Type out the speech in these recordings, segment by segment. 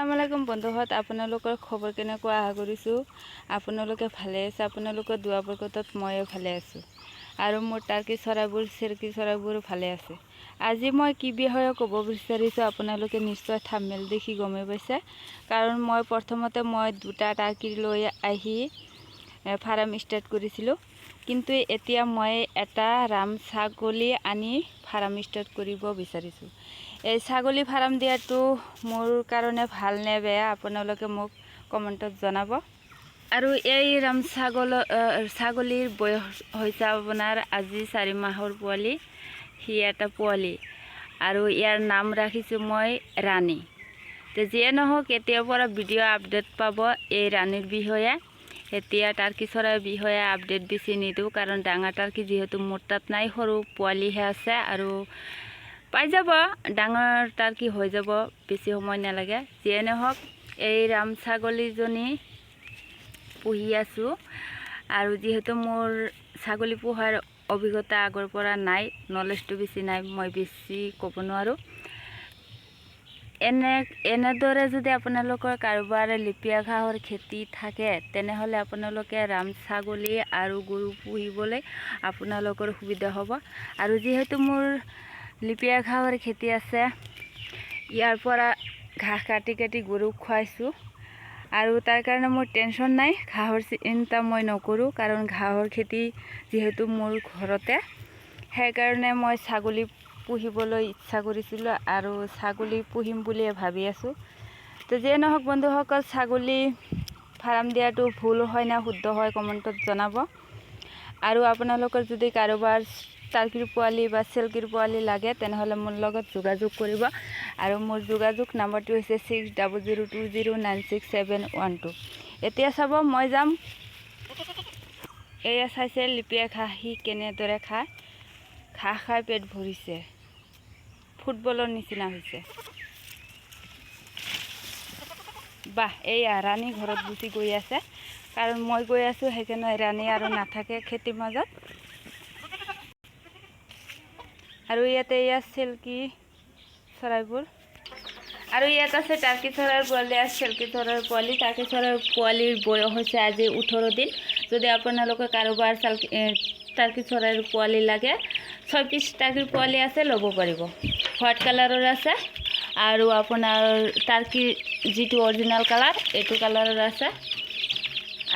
আসসালামু আলাইকুম বন্ধুহত, আপোনালোকৰ খবৰ কেনেকুৱা আশা কৰিছোঁ আপোনালোকে ভালে আছে। আপোনালোকৰ দুৱা বৰকতত ময়ো ভালে আছোঁ আৰু মোৰ টাৰ্কি চৰাইবোৰ চিৰকি চৰাইবোৰ ভালে আছে। আজি মই কি বিষয়ে ক'ব বিচাৰিছোঁ আপোনালোকে নিশ্চয় থাম্বনেইল দেখি গমে পাইছে, কাৰণ মই প্ৰথমতে দুটা টাৰ্কি লৈ আহি ফাৰ্ম ষ্টাৰ্ট কৰিছিলোঁ, কিন্তু এতিয়া মই এটা ৰাম ছাগলী আনি ফাৰ্ম ষ্টাৰ্ট কৰিব বিচাৰিছোঁ। এই ছাগলী ফাৰ্ম দিয়াটো মোৰ কাৰণে ভাল নে বেয়া আপোনালোকে মোক কমেণ্টত জনাব। আৰু এই ৰাম ছাগলীৰ বয়স হৈছে আপোনাৰ আজি 4 মাহৰ পোৱালি, সি এটা পোৱালি, আৰু ইয়াৰ নাম ৰাখিছোঁ মই ৰাণী। তো যিয়ে নহওক এতিয়াৰ পৰা ভিডিঅ' আপডেট পাব এই ৰাণীৰ বিষয়ে। এতিয়া টাৰ্কি চৰাইৰ বিষয়ে আপডেট বেছি নিদিওঁ, কাৰণ ডাঙৰ টাৰ্কি যিহেতু মোৰ তাত নাই, সৰু পোৱালিহে আছে, আৰু পাই যাব, ডাঙৰ টাৰ্কি হৈ যাব, বেছি সময় নালাগে। যিয়ে নহওক এই ৰাম ছাগলীজনী পুহি আছোঁ, আৰু যিহেতু মোৰ ছাগলী পোহাৰ অভিজ্ঞতা আগৰ পৰা নাই, নলেজটো বেছি নাই, মই বেছি ক'ব নোৱাৰোঁ। এনেদৰে যদি আপোনালোকৰ কাৰোবাৰ লিপিয়া ঘাঁহৰ খেতি থাকে, তেনেহ'লে আপোনালোকে ৰাম ছাগলী আৰু গৰু পুহিবলৈ আপোনালোকৰ সুবিধা হ'ব। আৰু যিহেতু মোৰ লিপিয়া ঘাঁহৰ খেতি আছে, ইয়াৰ পৰা ঘাঁহ কাটি কাটি গৰুক খুৱাইছোঁ, আৰু তাৰ কাৰণে মোৰ টেনশ্যন নাই, ঘাঁহৰ চিন্তা মই নকৰোঁ, কাৰণ ঘাঁহৰ খেতি যিহেতু মোৰ ঘৰতে, সেইকাৰণে মই ছাগলী পুহিবলৈ ইচ্ছা কৰিছিলোঁ আৰু ছাগলী পুহিম বুলিয়ে ভাবি আছোঁ। তো যিয়ে নহওক বন্ধুসকল, ছাগলী ফাৰ্ম দিয়াটো ভুল হয় না শুদ্ধ হয় কমেণ্টত জনাব। আৰু আপোনালোকৰ যদি কাৰোবাৰ টাৰ্কিৰ পোৱালি বা চিল্কিৰ পোৱালি লাগে, তেনেহ'লে মোৰ লগত যোগাযোগ কৰিব, আৰু মোৰ যোগাযোগ নাম্বাৰটো হৈছে 6002096712। এতিয়া চাব, মই যাম। এয়া চাইছে লিপিয়া ঘাঁহ সি কেনেদৰে খায়, ঘাঁহ খাই পেট ভৰিছে, ফুটবলৰ নিচিনা হৈছে। বাহ, এইয়া ৰাণী ঘৰত গুচি গৈ আছে, কাৰণ মই গৈ আছোঁ, সেইকাৰণে ৰাণী আৰু নাথাকে খেতিৰ মাজত। আৰু ইয়াতে এয়া চিল্কি চৰাইবোৰ, আৰু ইয়াত আছে টাৰ্কি চৰাইৰ পোৱালি আৰু চিল্কি চৰাইৰ পোৱালি। টাৰ্কি চৰাইৰ পোৱালিৰ বয়স হৈছে আজি 18 দিন। যদি আপোনালোকে কাৰোবাৰ টাৰ্কি চৰাইৰ পোৱালি লাগে, 6 পিচ টাৰ্কিৰ পোৱালি আছে, ল'ব পাৰিব। হোৱাইট কালাৰৰ আছে, আৰু আপোনাৰ টাৰ্কিৰ যিটো অৰিজিনেল কালাৰ, এইটো কালাৰৰ আছে।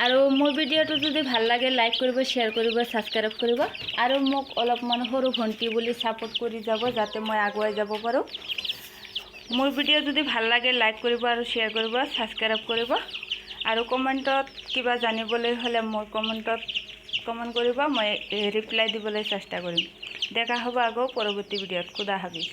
আৰু মোৰ ভিডিঅ'টো যদি ভাল লাগে, লাইক কৰিব, শ্বেয়াৰ কৰিব, ছাবস্ক্ৰাইব কৰিব, আৰু মোক অলপমান সৰু ভণ্টি বুলি ছাপোৰ্ট কৰি যাব, যাতে মই আগুৱাই যাব পাৰোঁ। মোৰ ভিডিঅ' যদি ভাল লাগে, লাইক কৰিব আৰু শ্বেয়াৰ কৰিব, ছাবস্ক্ৰাইব কৰিব, আৰু কমেণ্টত কিবা জানিবলৈ হ'লে মোৰ কমেণ্ট কৰিব, মই ৰিপ্লাই দিবলৈ চেষ্টা কৰিম। দেখা হ'ব আকৌ পৰৱৰ্তী ভিডিঅ'ত। খুদা হাফিজ।